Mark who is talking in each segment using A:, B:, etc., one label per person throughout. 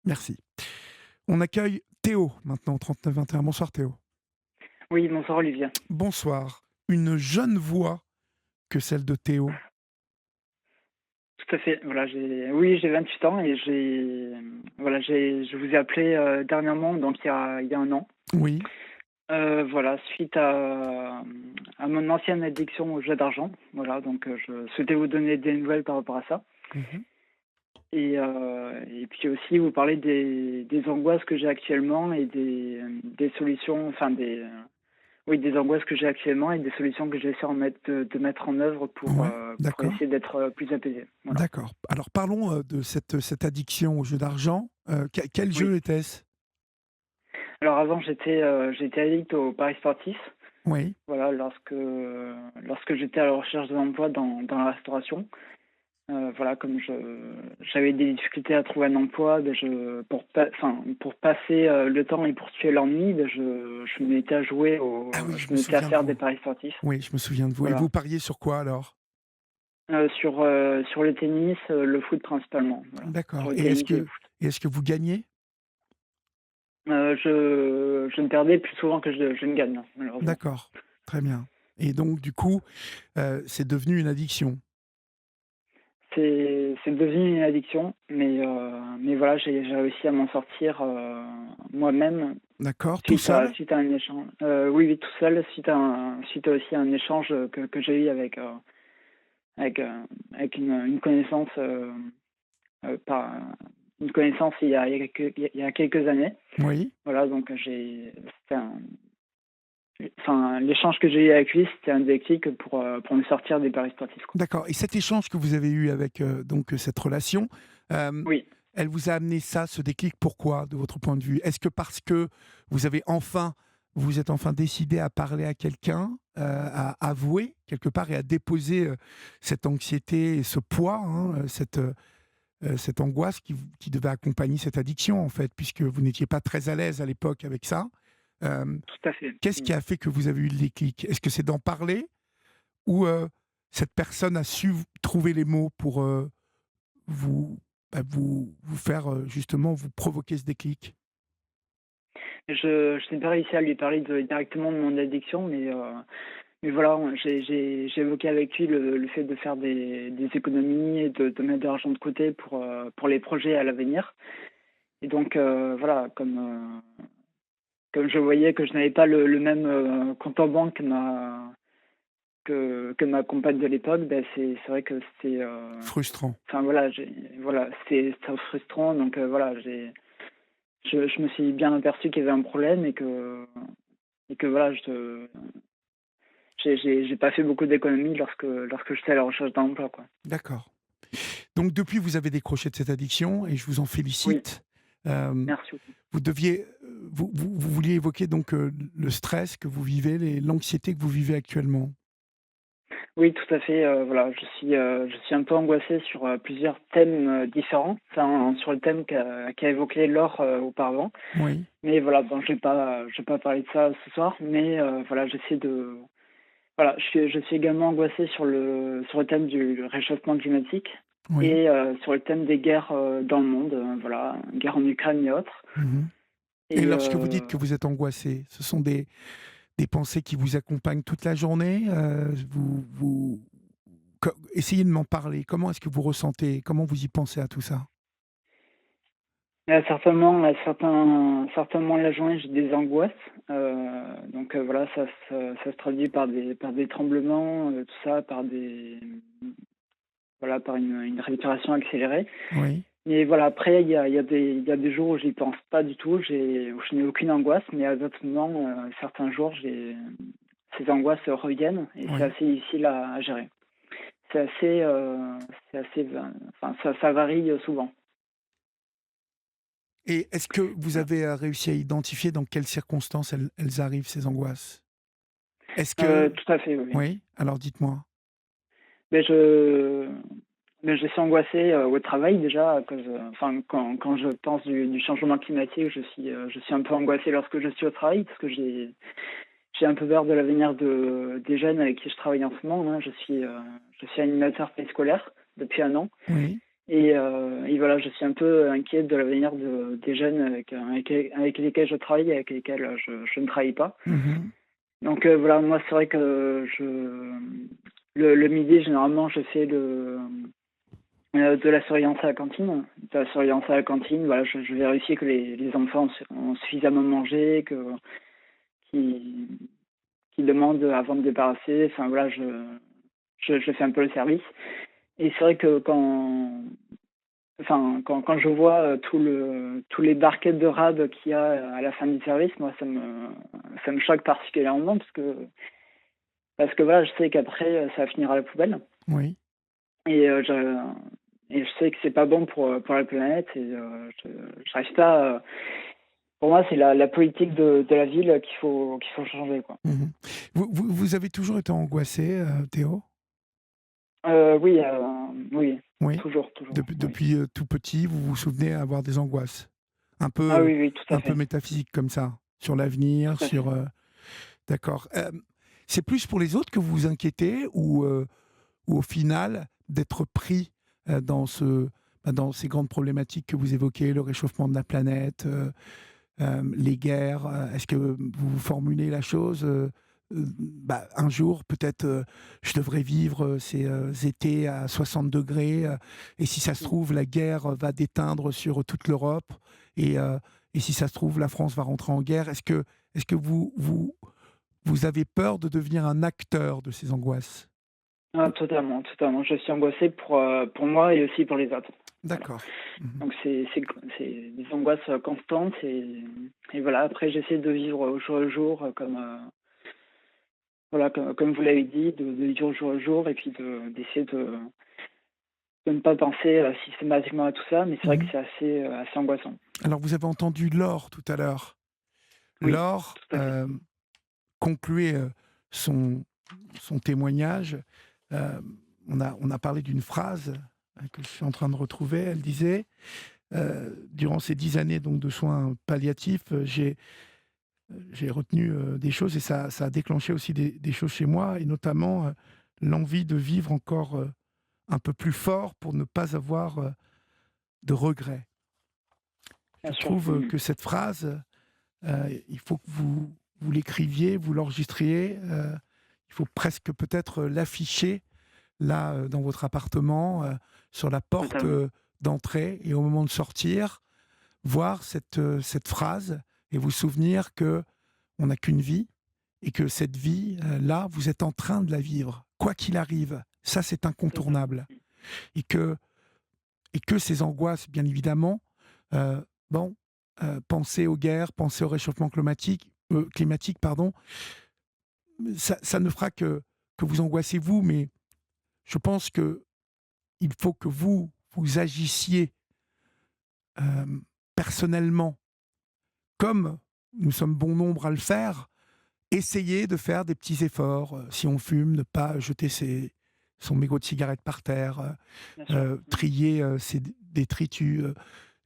A: Merci. On accueille Théo maintenant au 39 21. Bonsoir Théo.
B: Oui, bonsoir Olivier.
A: Bonsoir. Une jeune voix que celle de Théo.
B: Tout à fait. Voilà, j'ai 28 ans et je vous ai appelé dernièrement, donc il y a un an.
A: Oui.
B: Voilà, suite à mon ancienne addiction au jeu d'argent. Voilà, donc je souhaitais vous donner des nouvelles par rapport à ça.
A: Mmh.
B: Et puis aussi vous parler des angoisses que j'ai actuellement et des solutions, enfin oui, des angoisses que j'ai actuellement et des solutions que j'essaie de mettre en œuvre
A: Ouais,
B: pour
A: d'accord,
B: essayer d'être plus apaisé. Voilà.
A: d'accord. Alors parlons, de cette addiction au jeu d'argent. Quel
B: Oui.
A: jeu était-ce?
B: Alors avant, j'étais addict aux paris sportifs.
A: Oui,
B: Voilà, lorsque j'étais à la recherche d'un emploi dans la restauration, voilà, comme j'avais des difficultés à trouver un emploi, ben pour passer le temps et pour tuer l'ennui, ben je me mettais à
A: ah oui, je
B: je
A: me
B: me mettais à
A: souviens de
B: faire des
A: vous.
B: paris sportifs.
A: Oui, je me souviens de vous et
B: Voilà.
A: vous pariez sur quoi alors?
B: Sur le tennis, le foot principalement. Voilà. Sur
A: D'accord
B: le
A: et est-ce
B: tennis et le
A: que
B: foot.
A: vous gagnez?
B: Je ne perdais plus souvent que je ne gagne, malheureusement.
A: D'accord, très bien et donc du coup, c'est devenu une addiction?
B: C'est devenu une addiction, mais voilà, j'ai réussi à m'en sortir, moi-même
A: D'accord, tout seul?
B: suite à un échange, oui, oui, tout seul, suite aussi à un échange, que j'ai eu avec, avec une connaissance, par une connaissance il y a quelques années.
A: Oui.
B: Voilà, donc c'était l'échange que j'ai eu avec lui, c'était un déclic pour me sortir des paris sportifs, quoi.
A: D'accord et cet échange que vous avez eu avec, cette relation,
B: Oui.
A: elle vous a amené ça, ce déclic, pourquoi, de votre point de vue? Est-ce que parce que vous vous êtes enfin décidé à parler à quelqu'un, à avouer quelque part et à déposer, cette anxiété et ce poids, hein, cette angoisse qui devait accompagner cette addiction, en fait, puisque vous n'étiez pas très à l'aise à l'époque avec ça? Hem,
B: Tout à fait.
A: Qu'est-ce
B: Mmh.
A: qui a fait que vous avez eu le déclic? Est-ce que c'est d'en parler? Ou, cette personne a su trouver les mots pour, vous vous faire, justement vous provoquer ce déclic?
B: Je n'ai pas réussi à lui parler directement de mon addiction, mais voilà, j'ai évoqué avec lui le fait de faire des économies et de mettre de l'argent de côté pour les projets à l'avenir. Et donc, voilà, comme je voyais que je n'avais pas le même compte en banque que ma compagne de l'époque, ben c'est vrai que c'était,
A: Frustrant.
B: enfin voilà, voilà, c'était frustrant. Donc, voilà, je me suis bien aperçu qu'il y avait un problème et que voilà, j'ai pas fait beaucoup d'économies lorsque j'étais à la recherche d'un emploi, quoi.
A: D'accord. Donc depuis, vous avez décroché de cette addiction et je vous en
B: Oui,
A: félicite. Hem,
B: merci beaucoup.
A: vous deviez, vous vouliez évoquer donc, le stress que vous vivez, l'anxiété que vous vivez actuellement?
B: Oui, tout à fait, voilà, je suis un peu angoissé sur, plusieurs thèmes, différents, enfin, sur le thème qu'a évoqué Laure, auparavant.
A: Oui,
B: Mais voilà, bon, je vais pas parler de ça ce soir, mais voilà, voilà, je suis également angoissé sur le thème du réchauffement climatique
A: oui.
B: et sur le thème des guerres, dans le monde, voilà, guerre en Ukraine et autres.
A: Mmh. Et
B: Et
A: lorsque vous dites que vous êtes angoissé, ce sont des pensées qui vous accompagnent toute la journée? Essayez de m'en parler. Comment est-ce que vous ressentez? Comment vous y pensez à tout ça?
B: à certains moments de la journée, j'ai des angoisses, donc voilà, ça se traduit par des tremblements, tout ça, voilà, par une respiration accélérée.
A: Oui,
B: Mais voilà, après, il y a des jours où j'y pense pas du tout, où je n'ai aucune angoisse, mais à d'autres moments, certains jours, ces angoisses reviennent et c'est
A: oui.
B: assez difficile à gérer. C'est assez, c'est assez, enfin, ça varie souvent.
A: Et est-ce que vous
B: Voilà.
A: avez, réussi à identifier dans quelles circonstances elles arrivent, ces angoisses? Est-ce que
B: Tout à fait, oui, oui.
A: oui? Alors dites-moi.
B: Mais je suis angoissé, au travail déjà à cause, enfin quand je pense du changement climatique, je suis un peu angoissé lorsque je suis au travail parce que j'ai un peu peur de l'avenir des jeunes avec qui je travaille en ce moment, hein. Je suis animateur périscolaire depuis un an.
A: Oui.
B: Et voilà, je suis un peu inquiète de l'avenir des jeunes avec lesquels je travaille et avec lesquels je ne travaille pas.
A: Mhm.
B: Donc voilà, moi c'est vrai que le midi généralement je fais de la surveillance à la cantine. De la surveillance à la cantine, voilà, je vérifie que les enfants ont suffisamment mangé, qu'ils qu'ils demandent avant de débarrasser. Enfin voilà, je fais un peu le service. Et c'est vrai que quand je vois tous les barquettes de rab qu'il y a à la fin du service, moi ça me choque particulièrement parce que voilà, je sais qu'après ça va finir à la poubelle
A: Oui.
B: et et je sais que c'est pas bon pour la planète et j'arrive pas. Pour moi, c'est la politique de la ville qu'il faut changer, quoi.
A: Mhm. Vous avez toujours été angoissé, Théo?
B: Oui, oui,
A: Oui.
B: toujours, toujours, oui.
A: Depuis tout petit, vous vous souvenez avoir des angoisses
B: Ah oui, oui, tout à
A: un peu
B: fait,
A: métaphysiques comme ça, sur l'avenir,
B: tout à fait.
A: sur. D'accord. C'est plus pour les autres que vous vous inquiétez ou au final d'être pris dans dans ces grandes problématiques que vous évoquez, le réchauffement de la planète, les guerres. Est-ce que vous vous formulez la chose un jour, peut-être, je devrais vivre ces étés à 60 degrés, et si ça se
B: Mmh.
A: trouve, la guerre va déteindre sur toute l'Europe, et, euh, et si ça se trouve, la France va rentrer en guerre. Est-ce que vous avez peur de devenir un acteur de ces angoisses?
B: Ah totalement, totalement. Je suis angoissée pour moi et aussi pour les autres. Voilà.
A: D'accord. Mhm.
B: Donc c'est des angoisses constantes et voilà. Après, j'essaie de vivre au jour le jour, voilà, comme vous l'avez dit, de vivre au jour le jour et puis d'essayer de ne pas penser systématiquement à tout ça. Mais c'est vrai que
A: Mhm.
B: c'est assez angoissant.
A: Alors, vous avez entendu Laure tout à l'heure.
B: Oui,
A: Laure
B: tout à fait.
A: concluait son témoignage. Euh, on a parlé d'une phrase que je suis en train de retrouver. Elle disait, durant ces 10 années donc, de soins palliatifs, j'ai retenu des choses, et ça a déclenché aussi des choses chez moi, et notamment l'envie de vivre encore un peu plus fort pour ne pas avoir de regrets.
B: Bien
A: Je
B: sûr.
A: trouve
B: Mmh.
A: que cette phrase, il faut que vous l'écriviez, vous l'enregistriez. Il faut presque peut-être l'afficher là dans votre appartement, sur la porte
B: Totalement.
A: d'entrée, et au moment de sortir, voir cette phrase et vous souvenir que on n'a qu'une vie, et que cette vie là, vous êtes en train de la vivre, quoi qu'il arrive. Ça, c'est
B: Totalement.
A: incontournable, et que ces angoisses, bien évidemment, euh, bon, pensez aux guerres, pensez au réchauffement climatique, pardon, ça ne fera que vous angoisser vous, mais je pense que il faut que vous agissiez euh, personnellement, comme nous sommes bon nombre à le faire. Essayez de faire des petits efforts. Si on fume, ne pas jeter son mégot de cigarette par terre,
B: Bien sûr. Mmh.
A: trier ses détritus,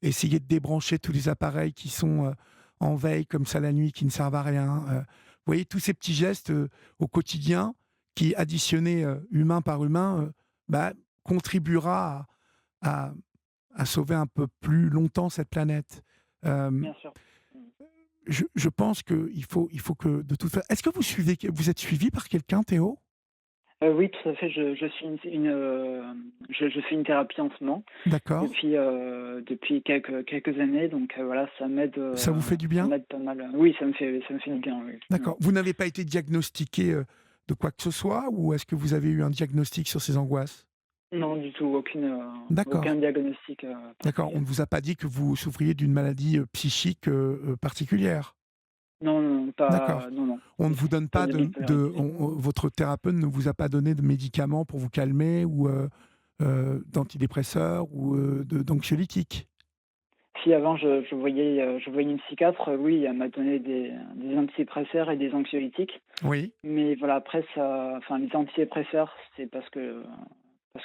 A: essayer de débrancher tous les appareils qui sont en veille comme ça la nuit, qui ne servent à rien. Vous voyez, tous ces petits gestes au quotidien qui, additionnés humain par humain, contribuera à, à sauver un peu plus longtemps cette planète. Euh,
B: Bien sûr. Mmh.
A: je pense il faut que, de toute façon. Est-ce que vous êtes suivi par quelqu'un, Théo?
B: Oui, tout à fait. Je suis je fais une thérapie en ce moment
A: D'accord.
B: depuis quelques années, donc voilà,
A: Ça vous fait du
B: ça
A: bien?
B: m'aide pas mal. Oui, ça me fait du bien, oui. Mmh.
A: D'accord. Vous n'avez pas été diagnostiqué de quoi que ce soit, ou est-ce que vous avez eu un diagnostic sur ces angoisses?
B: Non, du tout, aucun
A: D'accord.
B: diagnostic
A: D'accord. On
B: particulier.
A: ne vous a pas dit que vous souffriez d'une maladie psychique particulière?
B: Non, non,
A: D'accord.
B: non, non,
A: On ne vous donne
B: pas
A: pas
B: de bipolarité.
A: votre thérapeute ne vous a pas donné de médicaments pour vous calmer, ou d'antidépresseurs, ou d'anxiolytiques?
B: Si avant je voyais une psychiatre, oui, elle m'a donné des antidépresseurs et des anxiolytiques.
A: Oui.
B: Mais voilà, après les antidépresseurs, c'est parce que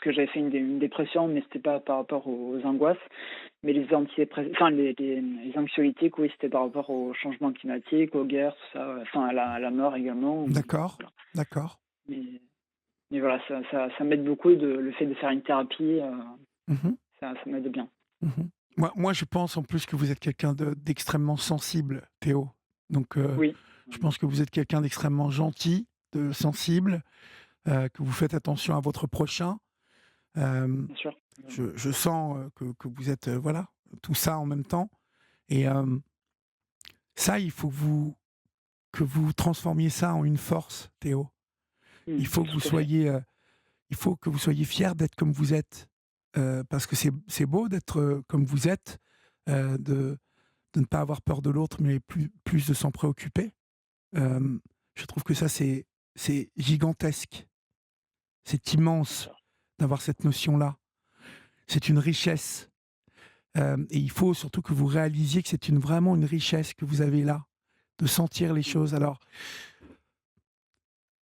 B: j'avais fait une dépression, mais c'était pas par rapport aux angoisses. Mais les anxiolytiques, oui, c'était par rapport au changement climatique, aux guerres, tout ça, à la mort également.
A: D'accord.
B: Voilà.
A: D'accord.
B: Mais, mais voilà, ça m'aide beaucoup le fait de faire une thérapie.
A: Mhm.
B: ça m'aide bien.
A: Mmh. Moi, je pense en plus que vous êtes quelqu'un d'extrêmement sensible, Théo. Donc,
B: Oui,
A: je
B: mmh,
A: pense que vous êtes quelqu'un d'extrêmement gentil, de sensible, que vous faites attention à votre prochain. Hem,
B: bien sûr.
A: je sens, que vous êtes, voilà, tout ça en même temps et ça, il faut que vous transformiez ça en une force, Théo. Il faut que vous
B: Tout à fait.
A: soyez, il faut que vous soyez fier d'être comme vous êtes, parce que c'est beau d'être, comme vous êtes, de ne pas avoir peur de l'autre, mais plus de s'en préoccuper. Je trouve que ça, c'est gigantesque. C'est
B: Bien
A: immense
B: sûr.
A: d'avoir cette notion-là. C'est une richesse, et il faut surtout que vous réalisiez que c'est vraiment une richesse que vous avez là, de sentir les
B: Mmh.
A: choses. Alors,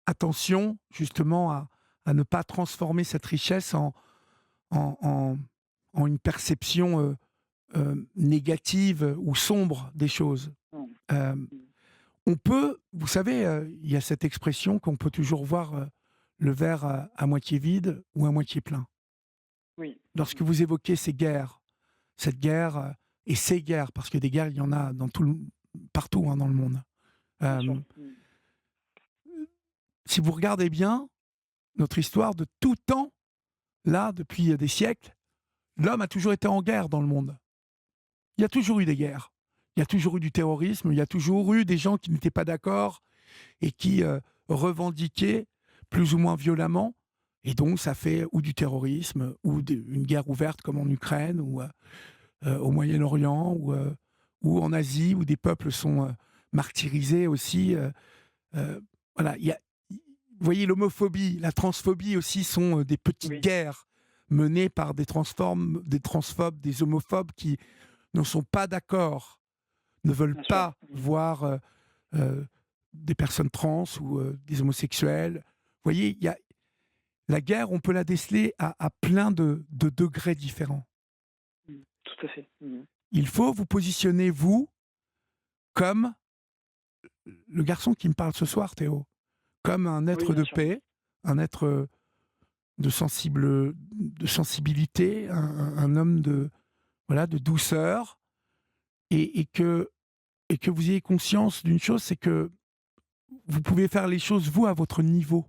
A: attention justement à ne pas transformer cette richesse en en en une perception, négative ou sombre des choses.
B: Mmh.
A: Hem,
B: Mmh.
A: on peut, vous savez, il y a cette expression qu'on peut toujours voir, le verre à moitié vide ou à moitié plein.
B: Oui.
A: Lorsque vous évoquez ces guerres, cette guerre, et ces guerres, parce que des guerres, il y en a dans partout, hein, dans le monde.
B: Bien sûr.
A: Hem, si vous regardez bien notre histoire de tout temps, là, depuis, des siècles, l'homme a toujours été en guerre dans le monde. Il y a toujours eu des guerres. Il y a toujours eu du terrorisme, il y a toujours eu des gens qui n'étaient pas d'accord et qui, revendiquaient plus ou moins violemment, et donc ça fait ou du terrorisme ou une guerre ouverte comme en Ukraine ou, au Moyen-Orient ou en Asie où des peuples sont, martyrisés aussi, voilà, vous voyez, l'homophobie, la transphobie aussi sont, des petites
B: Oui,
A: guerres menées par des transphobes, des homophobes qui ne sont pas d'accord, ne veulent
B: bien sûr.
A: pas voir, heu, des personnes trans ou, des homosexuels. Vous voyez, il y a la guerre, on peut la déceler à plein de degrés différents.
B: Tout à fait.
A: Il faut vous positionner, vous, comme le garçon qui me parle ce soir, Théo, comme un
B: Oui,
A: être
B: bien
A: de
B: sûr.
A: paix, un être, de sensibilité, un homme de, voilà, de douceur, et que vous ayez conscience d'une chose, c'est que vous pouvez faire les choses, vous, à votre niveau.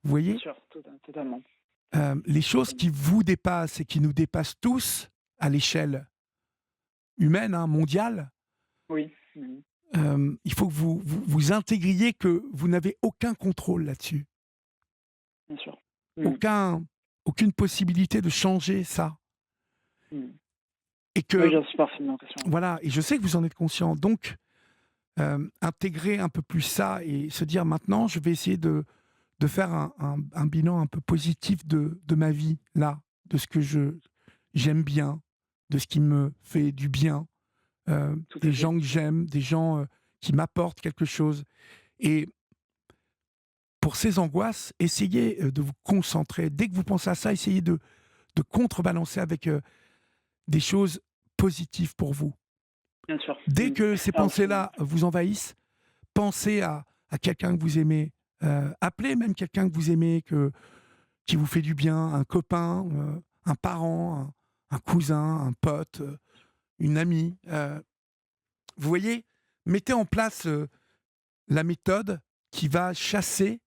A: Vous
B: Bien
A: voyez?
B: sûr, totalement.
A: Les choses qui
B: Totalement.
A: vous dépassent et qui nous dépassent tous à l'échelle humaine, hein, mondiale,
B: Oui.
A: il faut que vous intégriez que vous n'avez aucun contrôle là-dessus.
B: Bien sûr. Mmh.
A: Aucun aucune possibilité de changer ça,
B: Mmh.
A: et
B: Oui,
A: que
B: j'en suis parfaitement conscient.
A: voilà, et je sais que vous en êtes conscient. Donc, intégrer un peu plus ça et se dire: «Maintenant, je vais essayer de faire un bilan un peu positif de ma vie, là, de ce que j'aime bien, de ce qui me fait du bien,
B: Tout
A: des
B: à fait.
A: gens que j'aime, des gens, qui m'apportent quelque chose». Et pour ces angoisses, essayez, de vous concentrer. Dès que vous pensez à ça, essayez de contrebalancer avec, des choses positives pour vous.
B: Bien sûr.
A: Dès que ces
B: Alors
A: pensées-là vous envahissent, pensez à quelqu'un que vous aimez, appelez même quelqu'un que vous aimez, qui vous fait du bien, un copain, un parent, un cousin, un pote, une amie. Vous voyez? Mettez en place, la méthode qui va chasser,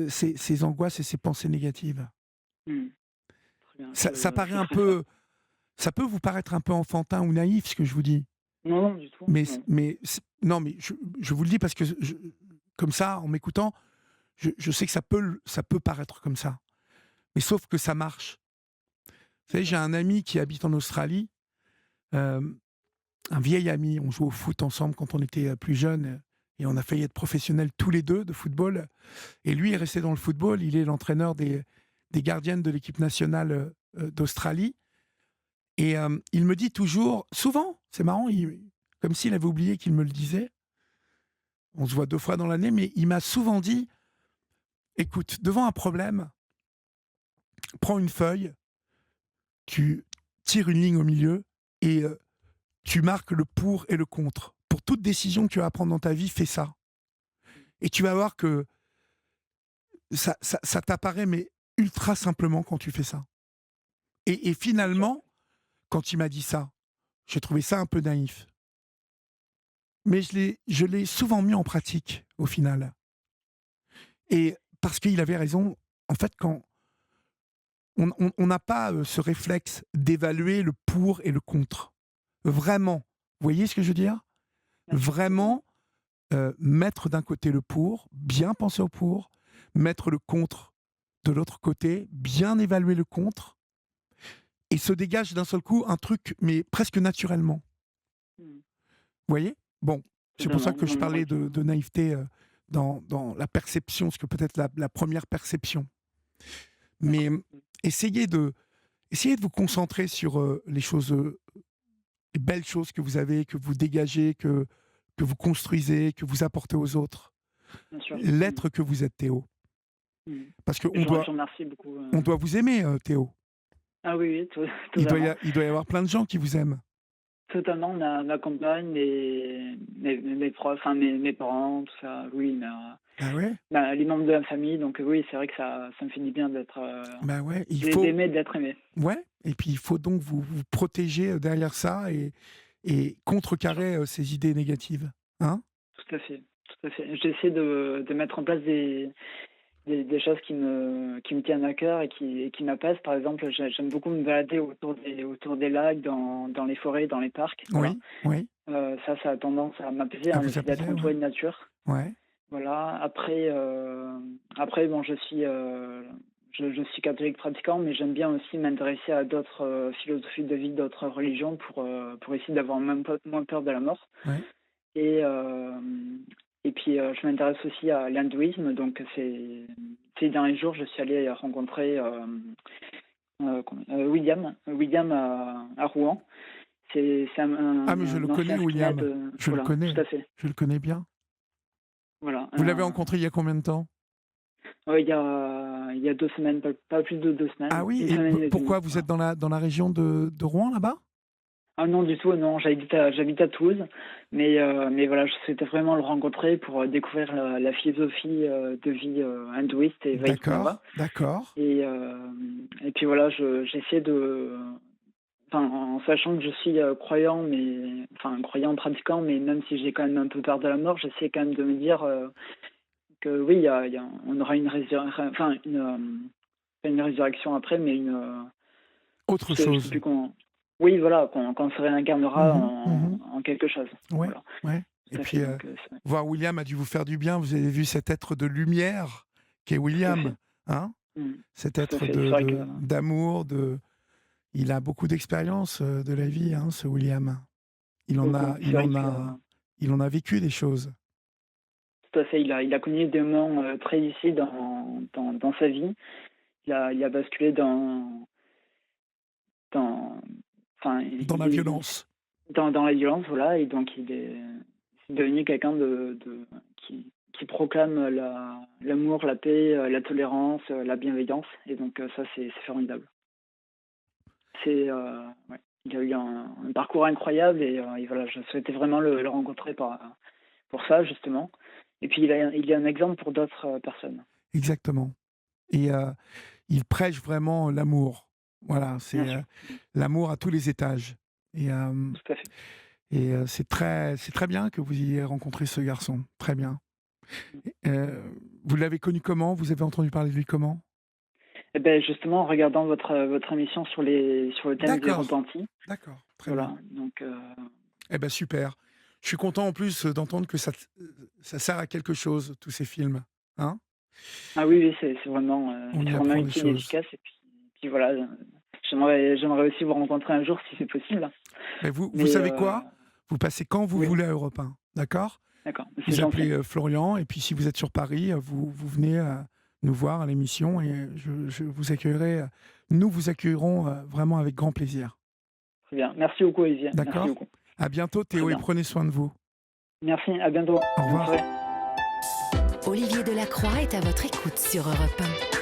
A: ces angoisses et ces pensées négatives.
B: mmh, très bien,
A: Ça paraît
B: je
A: un
B: ferai ça.
A: peu, ça peut vous paraître un peu enfantin ou naïf, ce que je vous dis,
B: Non, non, du tout, non.
A: non, mais je vous le dis parce que comme ça, en m'écoutant, je sais que ça peut paraître comme ça, mais sauf que ça marche. Vous savez, j'ai
B: D'accord.
A: un ami qui habite en Australie, hem, un vieil ami. On jouait au foot ensemble quand on était, plus jeunes, et on a failli être professionnels tous les 2 de football, et lui est
B: Oui.
A: resté dans le football. Il est l'entraîneur des gardiennes de l'équipe nationale, d'Australie, et il me dit toujours souvent, c'est marrant, comme s'il avait oublié qu'il me le disait. On se voit 2 fois dans l'année, mais il m'a souvent dit: «Écoute, devant un problème, prends une feuille, tu tires une ligne au milieu et tu marques le pour et le contre. Pour toute décision que tu vas prendre dans ta vie, fais ça. Et tu vas voir que ça t'apparaît, mais ultra simplement quand tu fais ça. Et finalement, quand il m'a dit ça, j'ai trouvé ça un peu naïf. Mais je l'ai souvent mis en pratique, au final. Et parce qu'il avait raison, en fait, quand on n'a pas ce réflexe d'évaluer le pour et le contre. Vraiment. Vous voyez ce que je veux dire?
B: Bien sûr.
A: Vraiment mettre d'un côté le pour, bien penser au pour, mettre le contre de l'autre côté, bien évaluer le contre, et se dégage d'un seul coup un truc, mais presque naturellement.
B: Mmh.
A: Vous voyez? Bon, c'est pour ça
B: Totalement.
A: que je
B: Non, mais
A: parlais
B: c'est vrai que
A: de naïveté dans la perception, ce que peut-être la première perception. Mais
B: d'accord.
A: essayez de vous concentrer sur les choses, les belles choses que vous avez, que vous dégagez, que vous construisez, que vous apportez aux autres.
B: Bien sûr.
A: L'être que vous êtes, Théo.
B: Mmh.
A: Parce
B: Je
A: qu'on
B: vous
A: doit,
B: je vous remercie beaucoup,
A: on doit vous aimer, Théo.
B: ah oui, oui, totalement.
A: Il doit y avoir plein de gens qui vous aiment.
B: Totalement, ma compagne, mes proches, enfin mes parents, tout ça, oui,
A: Ah ouais?
B: les membres de la famille, donc oui, c'est vrai que ça me fait du bien d'être,
A: Bah ouais, il faut.
B: d'aimer, d'être aimé.
A: Ouais, et puis il faut donc vous protéger derrière ça et
B: Bien sûr.
A: contrecarrer ces idées négatives. Hein?
B: Tout à fait, tout à fait. J'essaie de mettre en place des choses qui me tiennent à cœur et qui m'apaisent. Par exemple, j'aime beaucoup me balader autour des lacs, dans les forêts, dans les parcs, voilà.
A: Oui, oui.
B: Ça a tendance à m'apaiser,
A: Ah,
B: hein, le
A: vous
B: fait d'être
A: apaisez, ouais.
B: entouré de nature.
A: Ouais.
B: Voilà. Après bon, je suis catholique pratiquant, mais j'aime bien aussi m'intéresser à d'autres, philosophies de vie, d'autres religions pour essayer d'avoir moins peur de la mort.
A: Ouais.
B: Et puis, je m'intéresse aussi à l'hindouisme. Donc ces derniers jours, je suis allé rencontrer, William à Rouen. C'est
A: Ah, mais je le
B: un
A: connais,
B: ancien skinhead,
A: William. Je le
B: voilà,
A: connais.
B: tout à fait.
A: Je le connais bien.
B: Voilà,
A: Vous l'avez rencontré il y a combien de temps?
B: ouais, il y a 2 semaines, pas plus de 2
A: Ah
B: semaines,
A: oui,
B: 1
A: et
B: semaine et demie,
A: pourquoi vous êtes
B: voilà.
A: dans la région de Rouen, là-bas?
B: Ah non, du tout, non, j'habite à Toulouse, mais voilà, je souhaitais vraiment le rencontrer pour, découvrir la philosophie, de vie, hindouiste et
A: D'accord,
B: Vaishnava.
A: d'accord.
B: Et puis voilà, j'essaie de, enfin, en sachant que je suis, croyant, mais enfin croyant pratiquant, mais même si j'ai quand même un peu peur de la mort, j'essaie quand même de me dire, que oui, on aura pas une résurrection après, mais
A: Autre
B: je sais
A: chose.
B: plus comment. Oui, voilà, qu'on se réincarnera
A: Mhm,
B: en
A: mhm.
B: en quelque chose.
A: Ouais,
B: Voilà,
A: ouais. Et
B: tout à fait,
A: puis,
B: donc
A: voir William a dû vous faire du bien. Vous avez vu cet être de lumière qu'est
B: tout à fait.
A: William, hein?
B: Mmh.
A: Cet
B: Tout à
A: être
B: fait. C'est vrai que
A: d'amour, il a beaucoup d'expérience de la vie, hein, ce William. Il en
B: beaucoup.
A: a,
B: C'est
A: il
B: vrai
A: en
B: que
A: a, il en a vécu des choses.
B: tout à fait, il a connu des moments, très difficiles dans sa vie. Il a basculé dans enfin,
A: Dans la violence.
B: dans la violence, voilà, et donc il est devenu quelqu'un qui proclame l'amour, la paix, la tolérance, la bienveillance, et donc ça, c'est formidable. Ouais, il a eu un parcours incroyable, et voilà, je souhaitais vraiment le rencontrer pour ça, justement. Et puis il est un exemple pour d'autres, personnes.
A: Exactement. Et il prêche vraiment l'amour. Voilà,
B: Bien
A: c'est
B: sûr,
A: l'amour à tous les étages. Et,
B: tout à fait.
A: c'est très bien que vous ayez rencontré ce garçon. Très bien. Vous l'avez connu comment? Vous avez entendu parler de lui comment?
B: Et beh, justement, en regardant votre émission sur le thème des
A: D'accord,
B: repentis,
A: d'accord, très bien.
B: voilà, donc
A: Eh ben super. Je suis content en plus d'entendre que ça sert à quelque chose, tous ces films. Hein?
B: ah oui, oui, c'est vraiment,
A: On y
B: c'est vraiment
A: apprend des
B: utile et
A: choses.
B: efficace, et puis voilà, j'aimerais aussi vous rencontrer un jour si c'est possible.
A: Mais vous
B: Mais
A: savez quoi? Vous passez quand vous
B: oui,
A: voulez à Europe 1, d'accord?
B: d'accord, c'est
A: Vous
B: gentil.
A: appelez Florian, et puis si vous êtes sur Paris, vous venez nous voir à l'émission, et je vous accueillerai. Nous vous accueillerons vraiment avec grand plaisir.
B: Très bien. Merci beaucoup, Olivier. Merci
A: D'accord?
B: beaucoup.
A: À bientôt,
B: Très
A: Théo, et
B: bien.
A: prenez soin de vous.
B: Merci, à bientôt.
A: Au
B: Bonne
A: revoir.
B: soirée.
C: Olivier Delacroix est à votre écoute sur Europe 1.